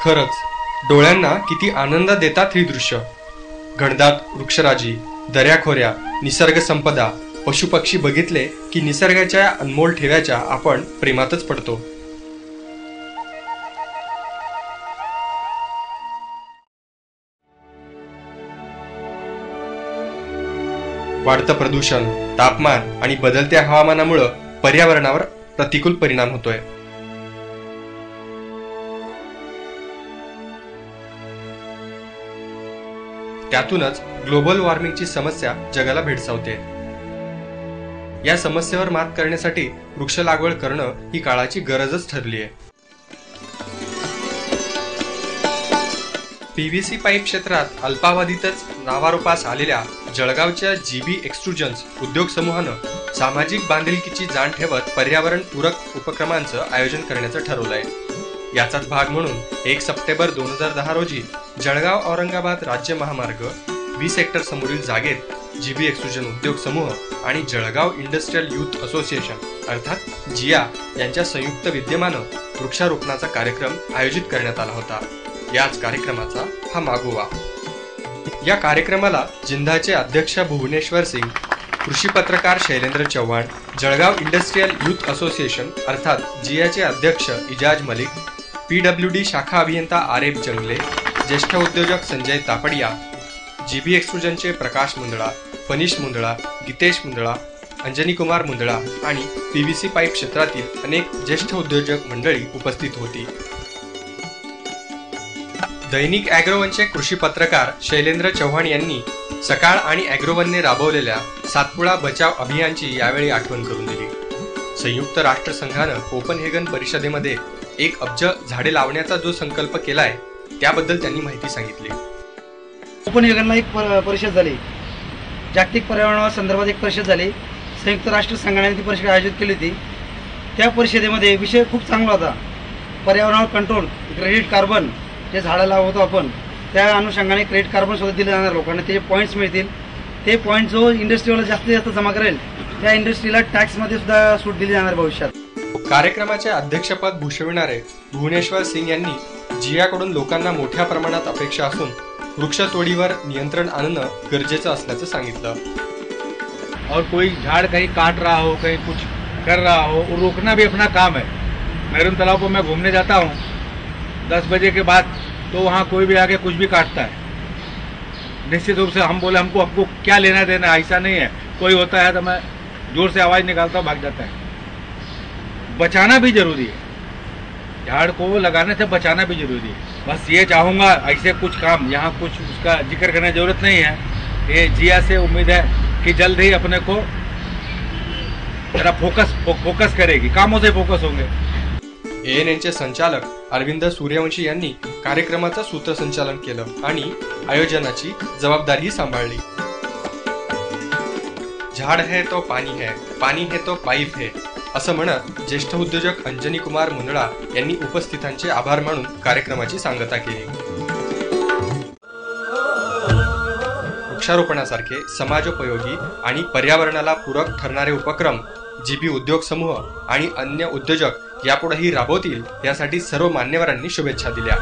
खरंच डोळ्यांना किती आनंद देतात ही दृश्य. घनदाट वृक्षराजी, दऱ्याखोऱ्या, निसर्ग संपदा, पशुपक्षी बघितले की निसर्गाच्या अनमोल ठेव्याच्या आपण प्रेमातच पडतो. वाढतं प्रदूषण, तापमान आणि बदलत्या हवामानामुळे पर्यावरणावर प्रतिकूल परिणाम होतोय. त्यातूनच ग्लोबल वॉर्मिंगची समस्या जगाला भेडसावते. या समस्येवर मात करण्यासाठी वृक्ष लागवड करणं ही काळाची गरजच ठरली आहे. पीव्हीसी पाईप क्षेत्रात अल्पावधीतच नावारूपास आलेल्या जळगावच्या जीबी एक्सट्रुजन्स उद्योग समूहानं सामाजिक बांधिलकीची जाण ठेवत पर्यावरण पूरक उपक्रमांचं आयोजन करण्याचं ठरवलंय. याचाच भाग म्हणून 1 सप्टेंबर 2010 रोजी जळगाव औरंगाबाद राज्य महामार्ग 20 हेक्टर समोरील जागेत जीबी एक्सट्रुजन उद्योग समूह आणि जळगाव इंडस्ट्रियल युथ असोसिएशन अर्थात जिया यांच्या संयुक्त विद्यमानं वृक्षारोपणाचा कार्यक्रम आयोजित करण्यात आला होता. याच कार्यक्रमाचा हा मागोवा. या कार्यक्रमाला जिंदाचे अध्यक्ष भुवनेश्वर सिंग, कृषी पत्रकार Shailendra Chavan, Jalgaon industrial youth association अर्थात जियाचे अध्यक्ष इजाज मलिक, PWD शाखा अभियंता आरेफ जंगले, ज्येष्ठ उद्योजक संजय तापडिया, जीबी एक्सट्रुजनचे प्रकाश मुंदळा, फनिश मुंदळा, गीतेश मुंदळा, अंजनी कुमार मुंदळा आणि पीव्हीसी पाईप क्षेत्रातील अनेक ज्येष्ठ उद्योजक मंडळी उपस्थित होती. दैनिक ॲग्रोवनचे कृषी पत्रकार शैलेंद्र चव्हाण यांनी सकाळ आणि ॲग्रोवनने राबवलेल्या सातपुडा बचाव अभियानची यावेळी आठवण करून दिली. संयुक्त राष्ट्रसंघानं कोपनहेगन परिषदेमध्ये 1 अब्ज झाडे लावण्याचा जो संकल्प केलाय त्याबद्दल त्यांनी माहिती सांगितली. कोपनहेगनला एक परिषद झाली, जागतिक पर्यावरण संदर्भात एक परिषद झाली. संयुक्त राष्ट्रसंघाने ती परिषद आयोजित केली होती. त्या परिषदेमध्ये विषय खूप चांगला होता, पर्यावरणावर कंट्रोल, क्रेडिट कार्बन जे झाडं लावतो आपण त्या अनुषंगाने क्रेडिट कार्बन सुद्धा दिले जाणार लोकांना. त्याचे पॉईंट्स मिळतील. ते पॉईंट जो इंडस्ट्रीवाला जास्तीत जास्त जमा करेल त्या इंडस्ट्रीला टॅक्समध्ये सुद्धा सूट दिली जाणार भविष्यात. कार्यक्रमाचे अध्यक्षपद भूषविणारे भुवनेश्वर सिंग यांनी जियाकडून लोकांना मोठ्या प्रमाणात अपेक्षा असून वृक्षतोडीवर नियंत्रण आणणं गरजेचं असल्याचं सांगितलं. और कोई झाड़ कहीं काट रहा हो, कहीं कुछ कर रहा हो, वो रोकना भी अपना काम है. मैरून तालाब को मैं घूमने जाता हूँ 10 बजे के बाद, तो वहाँ कोई भी आके कुछ भी काटता है. निश्चित रूप से हम बोले हमको क्या लेना देना, ऐसा नहीं है. कोई होता है तो मैं जोर से आवाज़ निकालता हूँ, भाग जाता है. बचाना भी जरूरी है, झाड़ को लगाने से बचाना भी जरूरी है. बस ये चाहूँगा ऐसे कुछ काम यहाँ कुछ उसका जिक्र करने की जरूरत नहीं है. ये जिया से उम्मीद है कि जल्द ही अपने को जरा फोकस करेगी, कामों से फोकस होंगे. ANNचे संचालक अरविंद सूर्यवंशी यांनी कार्यक्रमाचं सूत्रसंचालन केलं आणि आयोजनाची जबाबदारी सांभाळली. झाड है तो पाणी है, पाणी है तो पाईप है असं म्हणत ज्येष्ठ उद्योजक अंजनी कुमार मुंदळा यांनी उपस्थितांचे आभार मानून कार्यक्रमाची सांगता केली. वृक्षारोपणासारखे समाजोपयोगी आणि पर्यावरणाला पूरक ठरणारे उपक्रम जीबी उद्योग समूह आणि अन्य उद्योजक यापुढेही राबवतील यासाठी सर्व मान्यवरांनी शुभेच्छा दिल्या.